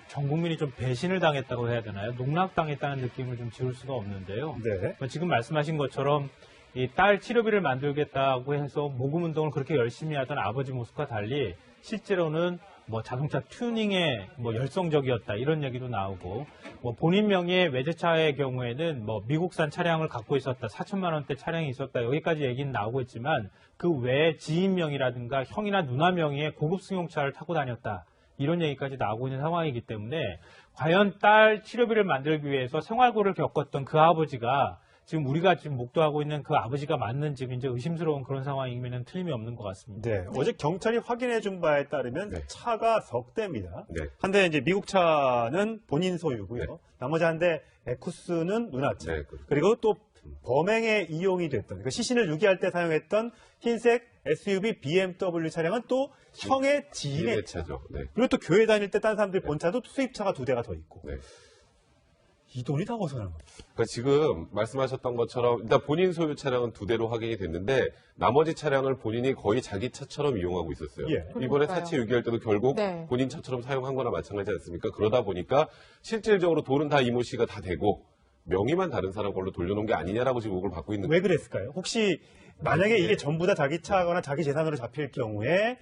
전 국민이 좀 배신을 당했다고 해야 되나요? 농락당했다는 느낌을 좀 지울 수가 없는데요. 네. 지금 말씀하신 것처럼 이 딸 치료비를 만들겠다고 해서 모금 운동을 그렇게 열심히 하던 아버지 모습과 달리 실제로는 뭐 자동차 튜닝에 뭐 열성적이었다 이런 얘기도 나오고 뭐 본인 명의의 외제차의 경우에는 뭐 미국산 차량을 갖고 있었다 4천만 원대 차량이 있었다 여기까지 얘기는 나오고 있지만 그 외에 지인 명의라든가 형이나 누나 명의의 고급 승용차를 타고 다녔다 이런 얘기까지 나오고 있는 상황이기 때문에 과연 딸 치료비를 만들기 위해서 생활고를 겪었던 그 아버지가 지금 우리가 지금 목도하고 있는 그 아버지가 맞는지 이제 의심스러운 그런 상황이면 틀림이 없는 것 같습니다. 네. 어제 경찰이 확인해 준 바에 따르면 네. 차가 석 대입니다. 네. 한 대 이제 미국 차는 본인 소유고요. 네. 나머지 한 대 에쿠스는 누나차. 네, 그리고 또 범행에 이용이 됐던 그 시신을 유기할 때 사용했던 흰색 SUV BMW 차량은 또 형의 지인의 차. 차죠. 네. 그리고 또 교회 다닐 때 딴 사람들이 본 차도 수입차가 2대가 더 있고. 네. 이 돈이 다 어디서 나는 거예요? 그러니까 지금 말씀하셨던 것처럼 일단 본인 소유 차량은 2대로 확인이 됐는데 나머지 차량을 본인이 거의 자기 차처럼 이용하고 있었어요. 예. 이번에 그러니까요. 사체 유기할 때도 결국 네. 본인 차처럼 사용한 거나 마찬가지 않습니까? 그러다 보니까 실질적으로 돈은 다 이모 씨가 다 되고 명의만 다른 사람 걸로 돌려놓은 게 아니냐라고 지금 의혹을 받고 있는 왜 거예요. 그랬을까요? 혹시 만약에 이게 전부 다 자기 차거나 자기 재산으로 잡힐 경우에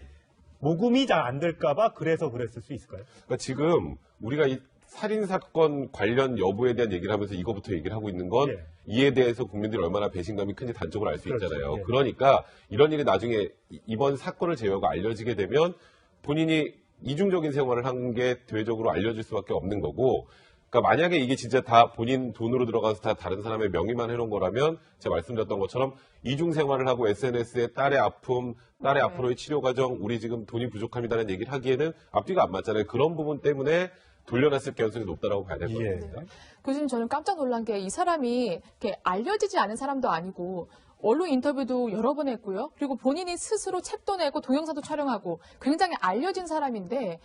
모금이 잘 안 될까봐 그래서 그랬을 수 있을까요? 그러니까 지금 우리가 이 살인사건 관련 여부에 대한 얘기를 하면서 이거부터 얘기를 하고 있는 건 예. 이에 대해서 국민들이 얼마나 배신감이 큰지 단적으로 알 수 그렇죠. 있잖아요. 예. 그러니까 이런 일이 나중에 이번 사건을 제외하고 알려지게 되면 본인이 이중적인 생활을 한 게 대외적으로 알려질 수밖에 없는 거고 그러니까 만약에 이게 진짜 다 본인 돈으로 들어가서 다 다른 사람의 명의만 해놓은 거라면 제가 말씀드렸던 것처럼 이중 생활을 하고 SNS에 딸의 아픔, 딸의 앞으로의 치료 과정, 우리 지금 돈이 부족합니다라는 얘기를 하기에는 앞뒤가 안 맞잖아요. 그런 부분 때문에 돌려놨을 가능성이 높다라고 봐야 될 것 예. 같습니다. 교수님 저는 깜짝 놀란 게 이 사람이 이렇게 알려지지 않은 사람도 아니고 언론 인터뷰도 여러 번 했고요. 그리고 본인이 스스로 책도 내고 동영상도 촬영하고 굉장히 알려진 사람인데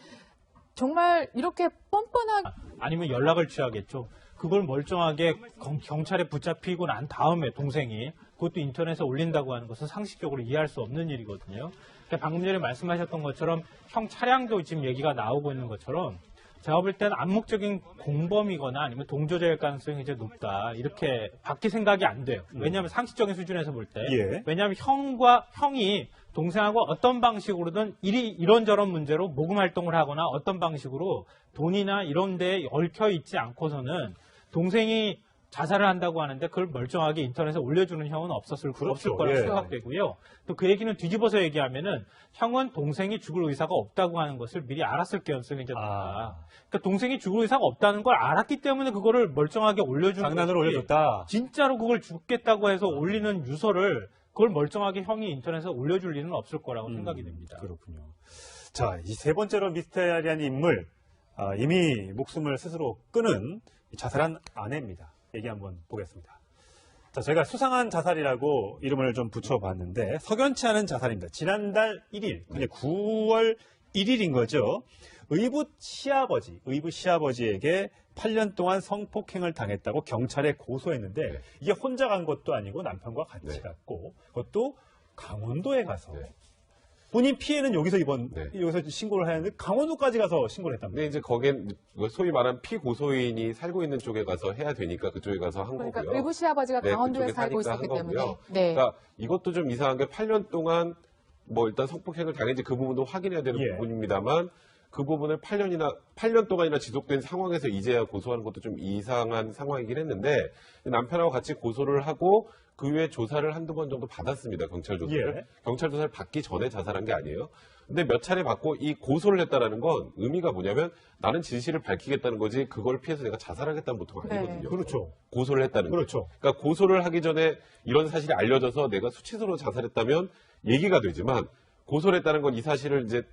정말 이렇게 뻔뻔하게 아니면 연락을 취하겠죠. 그걸 멀쩡하게 경찰에 붙잡히고 난 다음에 동생이 그것도 인터넷에 올린다고 하는 것은 상식적으로 이해할 수 없는 일이거든요. 그러니까 방금 전에 말씀하셨던 것처럼 형 차량도 지금 얘기가 나오고 있는 것처럼 제가 볼 때는 암묵적인 공범이거나 아니면 동조자일 가능성이 이제 높다. 이렇게 밖에 생각이 안 돼요. 왜냐하면 상식적인 수준에서 볼 때. 예. 왜냐하면 형이 동생하고 어떤 방식으로든 이런저런 문제로 모금 활동을 하거나 어떤 방식으로 돈이나 이런 데에 얽혀 있지 않고서는 동생이 자살을 한다고 하는데 그걸 멀쩡하게 인터넷에 올려주는 형은 없을 거라고 예. 생각되고요. 또 그 얘기는 뒤집어서 얘기하면은 형은 동생이 죽을 의사가 없다고 하는 것을 미리 알았을 가능성이 이제 높다. 그러니까 동생이 죽을 의사가 없다는 걸 알았기 때문에 그거를 멀쩡하게 올려주는 장난으로 거지. 올려줬다. 진짜로 그걸 죽겠다고 해서 올리는 유서를 그걸 멀쩡하게 형이 인터넷에 올려줄 일은 없을 거라고 생각이 됩니다. 그렇군요. 자, 이 세 번째로 미스테리한 인물, 이미 목숨을 스스로 끊은 자살한 아내입니다. 얘기 한번 보겠습니다. 자, 저희가 수상한 자살이라고 이름을 좀 붙여봤는데 석연치 않은 자살입니다. 지난달 1일, 그냥 9월 1일인 거죠. 의붓 시아버지에게 8년 동안 성폭행을 당했다고 경찰에 고소했는데 네. 이게 혼자 간 것도 아니고 남편과 같이 네. 갔고 그것도 강원도에 가서 네. 본인 피해는 여기서 네. 여기서 신고를 하는데 강원도까지 가서 신고를 했답니다. 근데 이제 거긴 소위 말하는 피고소인이 살고 있는 쪽에 가서 해야 되니까 그쪽에 가서 한 그러니까 거고요. 의붓 시아버지가 네, 강원도에 그쪽에 살고 사니까 있었기 한 때문에 거고요. 네. 그러니까 이것도 좀 이상한 게 8년 동안 뭐 일단 성폭행을 당했는지 그 부분도 확인해야 되는 예. 부분입니다만 그 부분을 8년 동안이나 지속된 상황에서 이제야 고소하는 것도 좀 이상한 상황이긴 했는데 남편하고 같이 고소를 하고 그 후에 조사를 한두 번 정도 받았습니다. 경찰 조사를. 예. 경찰 조사를 받기 전에 자살한 게 아니에요. 근데 몇 차례 받고 이 고소를 했다라는 건 의미가 뭐냐면 나는 진실을 밝히겠다는 거지 그걸 피해서 내가 자살하겠다는 보통 아니거든요. 그렇죠. 고소를 했다는 거. 그렇죠. 그러니까 고소를 하기 전에 이런 사실이 알려져서 내가 수치스러워 자살했다면 얘기가 되지만 고소를 했다는 건 이 사실을 이제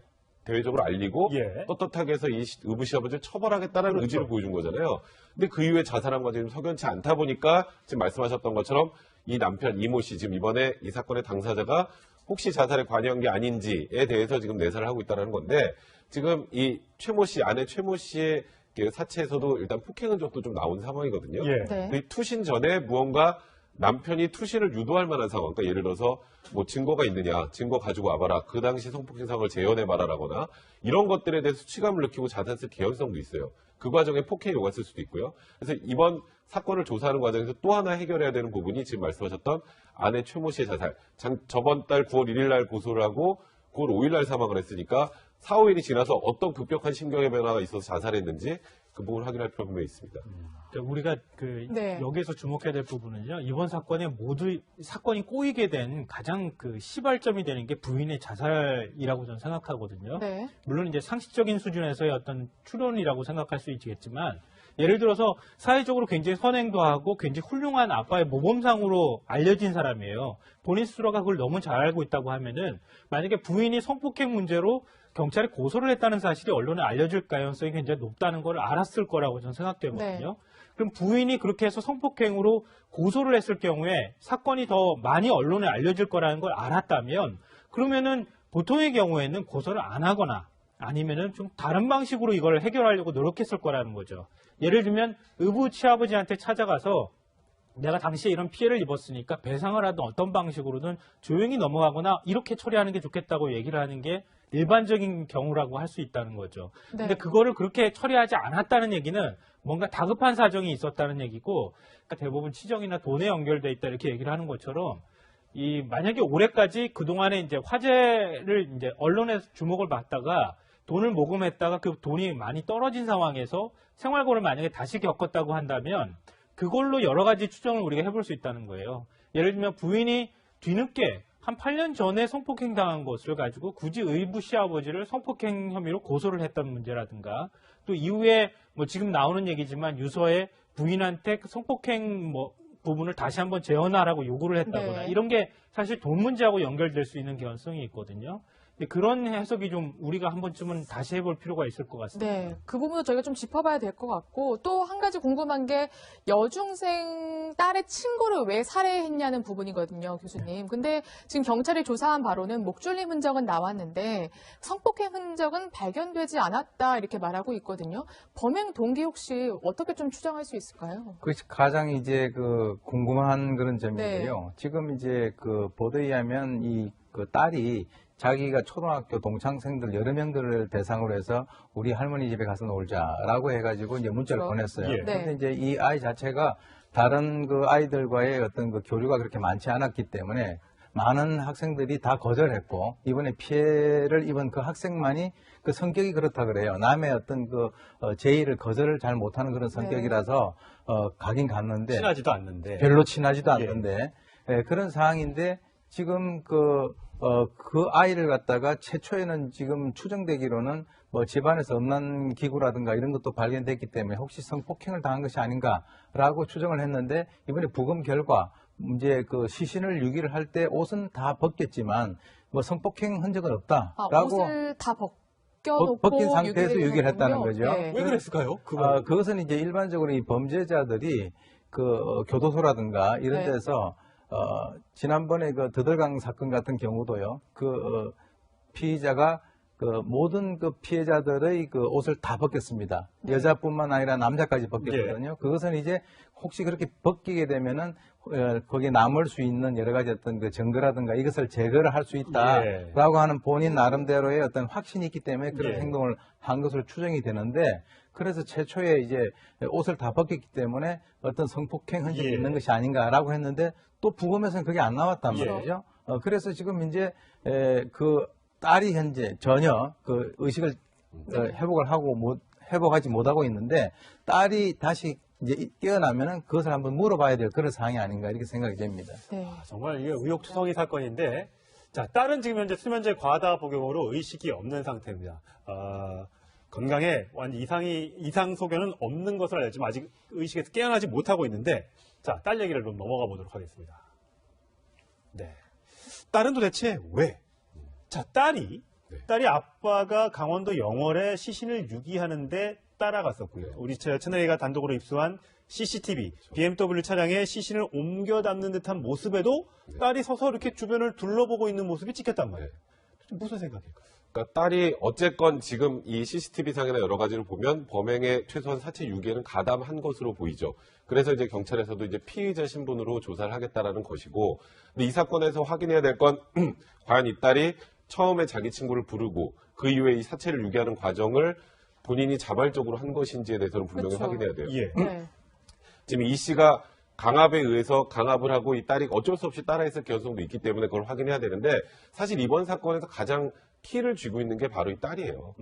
대외적으로 알리고 예. 떳떳하게 해서 이 의붓 시아버지를 처벌하겠다는 그렇죠. 의지를 보여준 거잖아요. 근데 그 이후에 자살한 것이 좀 석연치 않다 보니까 지금 말씀하셨던 것처럼 이 남편 이모 씨 지금 이번에 이 사건의 당사자가 혹시 자살에 관여한 게 아닌지에 대해서 지금 내사를 하고 있다는 건데 지금 이 최모 씨 아내 최모 씨의 그 사체에서도 일단 폭행 흔적도 좀 나온 상황이거든요. 예. 네. 그 투신 전에 무언가 남편이 투신을 유도할 만한 상황, 그러니까 예를 들어서 뭐 증거가 있느냐, 증거 가지고 와봐라, 그 당시 성폭행 상황을 재현해 말하라거나 이런 것들에 대해서 수치감을 느끼고 자살했을 개연성도 있어요. 그 과정에 폭행이 오갔을 수도 있고요. 그래서 이번 사건을 조사하는 과정에서 또 하나 해결해야 되는 부분이 지금 말씀하셨던 아내 최모 씨의 자살. 저번 달 9월 1일 날 고소를 하고 9월 5일 날 사망을 했으니까 4, 5일이 지나서 어떤 급격한 심경의 변화가 있어서 자살했는지 그 부분을 확인할 필요가 분명히 있습니다. 우리가 네. 여기에서 주목해야 될 부분은요. 이번 사건에 사건이 꼬이게 된 가장 시발점이 되는 게 부인의 자살이라고 저는 생각하거든요. 네. 물론 이제 상식적인 수준에서의 어떤 추론이라고 생각할 수 있겠지만 예를 들어서 사회적으로 굉장히 선행도 하고 굉장히 훌륭한 아빠의 모범상으로 알려진 사람이에요. 본인 스스로가 그걸 너무 잘 알고 있다고 하면은 만약에 부인이 성폭행 문제로 경찰에 고소를 했다는 사실이 언론에 알려질 가능성이 굉장히 높다는 걸 알았을 거라고 저는 생각되거든요. 네. 그럼 부인이 그렇게 해서 성폭행으로 고소를 했을 경우에 사건이 더 많이 언론에 알려질 거라는 걸 알았다면 그러면은 보통의 경우에는 고소를 안 하거나 아니면은 좀 다른 방식으로 이걸 해결하려고 노력했을 거라는 거죠. 예를 들면 의붓 시아버지한테 찾아가서 내가 당시에 이런 피해를 입었으니까 배상을 하든 어떤 방식으로든 조용히 넘어가거나 이렇게 처리하는 게 좋겠다고 얘기를 하는 게 일반적인 경우라고 할 수 있다는 거죠. 네. 근데 그거를 그렇게 처리하지 않았다는 얘기는 뭔가 다급한 사정이 있었다는 얘기고 그러니까 대부분 치정이나 돈에 연결돼 있다 이렇게 얘기를 하는 것처럼 만약에 올해까지 그동안에 이제 화제를 이제 언론에서 주목을 받다가 돈을 모금했다가 그 돈이 많이 떨어진 상황에서 생활고를 만약에 다시 겪었다고 한다면 그걸로 여러 가지 추정을 우리가 해볼 수 있다는 거예요. 예를 들면 부인이 뒤늦게 한 8년 전에 성폭행 당한 것을 가지고 굳이 의붓 시아버지를 성폭행 혐의로 고소를 했던 문제라든가 또 이후에 뭐 지금 나오는 얘기지만 유서에 부인한테 그 성폭행 부분을 다시 한번 재현하라고 요구를 했다거나 네. 이런 게 사실 돈 문제하고 연결될 수 있는 개연성이 있거든요. 근데 그런 해석이 좀 우리가 한 번쯤은 다시 해볼 필요가 있을 것 같습니다. 네, 그 부분도 저희가 좀 짚어봐야 될 것 같고 또 한 가지 궁금한 게 여중생 딸의 친구를 왜 살해했냐는 부분이거든요, 교수님. 근데 지금 경찰이 조사한 바로는 목줄림 흔적은 나왔는데 성폭행 흔적은 발견되지 않았다 이렇게 말하고 있거든요. 범행 동기 혹시 어떻게 좀 추정할 수 있을까요? 그것이 가장 이제 궁금한 그런 점인데요. 네. 지금 이제 보도에 의하면 그 딸이 자기가 초등학교 동창생들 여러 명들을 대상으로 해서 우리 할머니 집에 가서 놀자라고 해가지고 이제 문자를 그렇죠. 보냈어요. 예. 그런데 이제 이 아이 자체가 다른 그 아이들과의 어떤 교류가 그렇게 많지 않았기 때문에 많은 학생들이 다 거절했고 이번에 피해를 입은 그 학생만이 그 성격이 그렇다 그래요. 남의 어떤 제의를 거절을 잘 못하는 그런 성격이라서 가긴 갔는데 친하지도 않는데 별로 친하지도 예. 않는데 그런 상황인데 지금 그 아이를 갖다가 최초에는 지금 추정되기로는 집안에서 음란 기구라든가 이런 것도 발견됐기 때문에 혹시 성폭행을 당한 것이 아닌가라고 추정을 했는데 이번에 부검 결과 이제 시신을 유기를 할 때 옷은 다 벗겼지만 성폭행 흔적은 없다라고 옷을 다 벗겨놓고 벗긴 상태에서 유기를 했다는 거군요. 거죠. 네. 왜 그랬을까요? 그것은 이제 일반적으로 이 범죄자들이 교도소라든가 이런 네. 데서 지난번에 더들강 사건 같은 경우도요. 피의자가 모든 피해자들의 옷을 다 벗겼습니다. 네. 여자뿐만 아니라 남자까지 벗겼거든요. 그것은 이제 혹시 그렇게 벗기게 되면은 거기에 남을 수 있는 여러 가지 어떤 증거라든가 이것을 제거를 할 수 있다라고 하는 본인 나름대로의 어떤 확신이 있기 때문에 그런 행동을 한 것으로 추정이 되는데 그래서 최초에 이제 옷을 다 벗겼기 때문에 어떤 성폭행 흔적이 있는 것이 아닌가라고 했는데 또 부검에서는 그게 안 나왔단 말이죠. 그래서 지금 이제 그 딸이 현재 전혀 의식을 회복하지 못하고 있는데 딸이 다시 이제 깨어나면은 그것을 한번 물어봐야 될 그런 상황이 아닌가 이렇게 생각이 됩니다. 네. 정말 이게 의혹투성이 사건인데, 자, 딸은 지금 현재 수면제 과다 복용으로 의식이 없는 상태입니다. 건강에 완전 이상 소견은 없는 것을 알지만 아직 의식에서 깨어나지 못하고 있는데, 자, 딸 얘기를 좀 넘어가 보도록 하겠습니다. 네. 딸은 도대체 왜? 자, 딸이 아빠가 강원도 영월에 시신을 유기하는데 따라갔었고요. 우리 채널A가 단독으로 입수한 CCTV, BMW 차량에 시신을 옮겨 담는 듯한 모습에도 딸이 서서 이렇게 주변을 둘러보고 있는 모습이 찍혔단 말이에요. 무슨 생각일까요? 그러니까 딸이 어쨌건 지금 이 CCTV 상이나 여러 가지를 보면 범행에 최소한 사체 유기에는 가담한 것으로 보이죠. 그래서 이제 경찰에서도 이제 피의자 신분으로 조사를 하겠다라는 것이고, 근데 이 사건에서 확인해야 될 건 과연 이 딸이 처음에 자기 친구를 부르고 그 이후에 이 사체를 유기하는 과정을 본인이 자발적으로 한 것인지에 대해서는 분명히 그렇죠. 확인해야 돼요. 예. 네. 지금 이 씨가 강압에 의해서 강압을 하고 이 딸이 어쩔 수 없이 따라했을 가능성도 있기 때문에 그걸 확인해야 되는데, 사실 이번 사건에서 가장 키를 쥐고 있는 게 바로 이 딸이에요.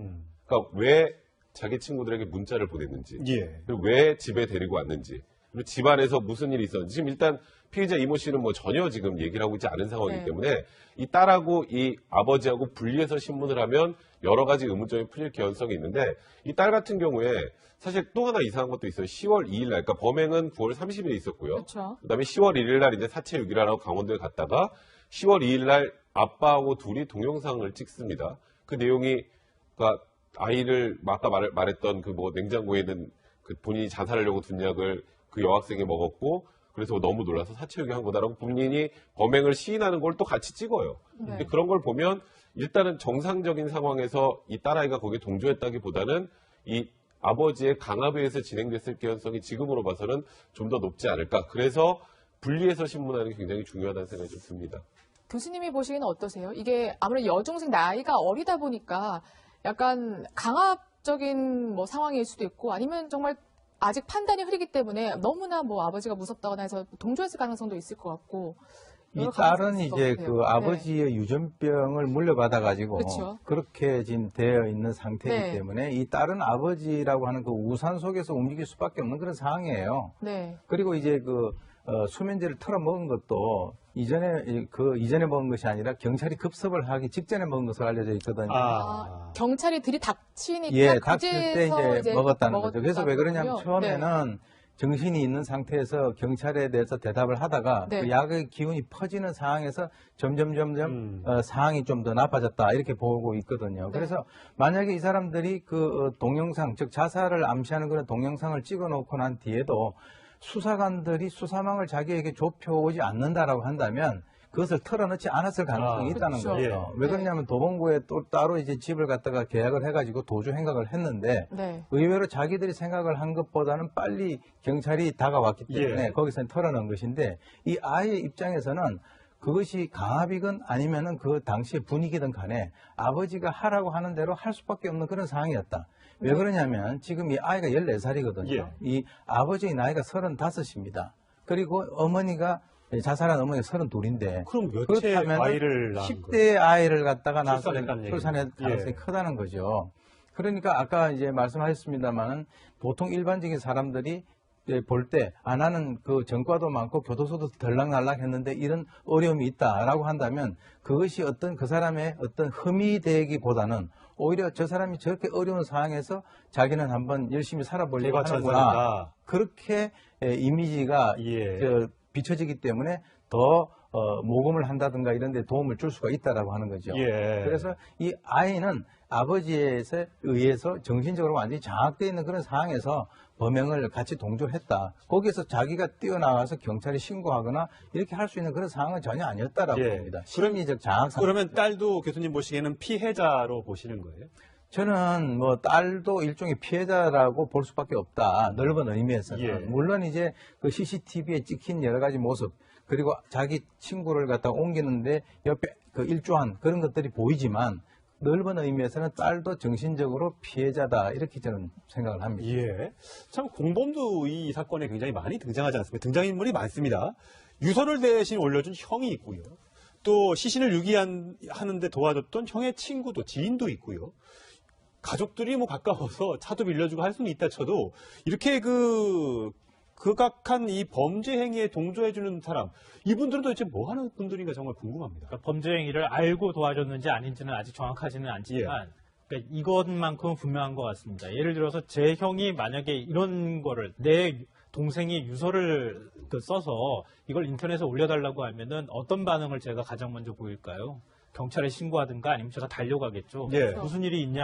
그러니까 왜 자기 친구들에게 문자를 보냈는지, 예. 그리고 왜 집에 데리고 왔는지, 그리고 집안에서 무슨 일이 있었는지. 지금 일단 피의자 이모 씨는 뭐 전혀 지금 얘기를 하고 있지 않은 상황이기 네. 때문에 이 딸하고 이 아버지하고 분리해서 신문을 하면 여러 가지 의문점이 풀릴 가능성이 있는데, 이 딸 같은 경우에 사실 또 하나 이상한 것도 있어요. 10월 2일 날, 그러니까 범행은 9월 30일에 있었고요. 그렇죠. 그다음에 10월 1일 날 이제 사체 유기를 하러 강원도에 갔다가 10월 2일 날 아빠하고 둘이 동영상을 찍습니다. 그 내용이, 그러니까 아이를 아까 말했던 그 뭐 냉장고에 있는 그 본인이 자살하려고 둔 약을 그 여학생이 먹었고, 그래서 너무 놀라서 사체 유기한 거다라고 본인이 범행을 시인하는 걸 또 같이 찍어요. 네. 근데 그런 걸 보면 일단은 정상적인 상황에서 이 딸아이가 거기에 동조했다기보다는 이 아버지의 강압에 의해서 진행됐을 가능성이 지금으로 봐서는 좀 더 높지 않을까. 그래서 분리해서 신문하는 게 굉장히 중요하다는 생각이 좀 듭니다. 교수님이 보시기에는 어떠세요? 이게 아무래도 여중생 나이가 어리다 보니까 약간 강압적인 뭐 상황일 수도 있고, 아니면 정말 아직 판단이 흐리기 때문에 너무나 뭐 아버지가 무섭다거나 해서 동조했을 가능성도 있을 것 같고. 이 여러 딸은 가능성이 있을 이제 것 그 같아요. 아버지의 유전병을 물려받아가지고 그렇죠. 그렇게 지금 되어 있는 상태이기 네. 때문에 이 딸은 아버지라고 하는 그 우산 속에서 움직일 수밖에 없는 그런 상황이에요. 네. 그리고 이제 그 수면제를 털어 먹은 것도 이전에 먹은 것이 아니라 경찰이 급습을 하기 직전에 먹은 것으로 알려져 있거든요. 경찰이 들이닥치니까 예, 닥칠 때 그제서 이제 먹었다는 거죠. 그래서 왜 그러냐면 먹었다는 거군요. 처음에는 정신이 있는 상태에서 경찰에 대해서 대답을 하다가 네. 그 약의 기운이 퍼지는 상황에서 점점 상황이 좀 더 나빠졌다 이렇게 보고 있거든요. 네. 그래서 만약에 이 사람들이 그 동영상, 즉 자살을 암시하는 그런 동영상을 찍어놓고 난 뒤에도 수사관들이 수사망을 자기에게 좁혀오지 않는다라고 한다면 그것을 털어넣지 않았을 가능성이 있다는 그렇죠. 거죠. 예. 왜 그러냐면 도봉구에 또 따로 이제 집을 갖다가 계약을 해가지고 도주 행각을 했는데 네. 의외로 자기들이 생각을 한 것보다는 빨리 경찰이 다가왔기 때문에 예. 거기서 털어넣은 것인데, 이 아이의 입장에서는 그것이 강압이건 아니면은 그 당시의 분위기든 간에 아버지가 하라고 하는 대로 할 수밖에 없는 그런 상황이었다. 왜 그러냐면 지금 이 아이가 14살이거든요. 예. 이 아버지의 나이가 35입니다. 그리고 어머니가 자살한 어머니가 32인데 그럼 몇째 아이를 낳은 10대 아이를 갖다가 출산했다는 출산할 얘기죠. 가능성이 예. 크다는 거죠. 그러니까 아까 이제 말씀하셨습니다만은 보통 일반적인 사람들이 볼 때, 나는 그 전과도 많고 교도소도 덜락날락 했는데 이런 어려움이 있다라고 한다면 그것이 어떤 그 사람의 어떤 흠이 되기보다는 오히려 저 사람이 저렇게 어려운 상황에서 자기는 한번 열심히 살아보려고 하는구나. 그렇게 이미지가 예. 비춰지기 때문에 더 모금을 한다든가 이런 데 도움을 줄 수가 있다라고 하는 거죠. 예. 그래서 이 아이는 아버지에 의해서 정신적으로 완전히 장악되어 있는 그런 상황에서 범행을 같이 동조했다. 거기에서 자기가 뛰어나와서 경찰에 신고하거나 이렇게 할 수 있는 그런 상황은 전혀 아니었다라고 예. 봅니다. 심리적 장악 상태. 그러면 딸도 교수님 보시기에는 피해자로 보시는 거예요? 저는 뭐 딸도 일종의 피해자라고 볼 수밖에 없다. 넓은 의미에서는. 예. 물론 이제 그 CCTV에 찍힌 여러 가지 모습, 그리고 자기 친구를 갖다 옮기는데 옆에 그 일조한 그런 것들이 보이지만 넓은 의미에서는 딸도 정신적으로 피해자다. 이렇게 저는 생각을 합니다. 예. 참 공범도 이 사건에 굉장히 많이 등장하지 않습니까? 등장인물이 많습니다. 유서를 대신 올려준 형이 있고요. 또 시신을 유기하는데 도와줬던 형의 친구도, 지인도 있고요. 가족들이 뭐 가까워서 차도 빌려주고 할 수는 있다 쳐도 이렇게 극악한 이 범죄 행위에 동조해주는 사람, 이분들은 도대체 뭐 하는 분들인가 정말 궁금합니다. 그러니까 범죄 행위를 알고 도와줬는지 아닌지는 아직 정확하지는 않지만 그러니까 이것만큼은 분명한 것 같습니다. 예를 들어서 제 형이 만약에 이런 거를 내 동생이 유서를 써서 이걸 인터넷에 올려달라고 하면은 어떤 반응을 제가 가장 먼저 보일까요? 경찰에 신고하든가 아니면 제가 달려가겠죠. 예. 무슨 일이 있냐?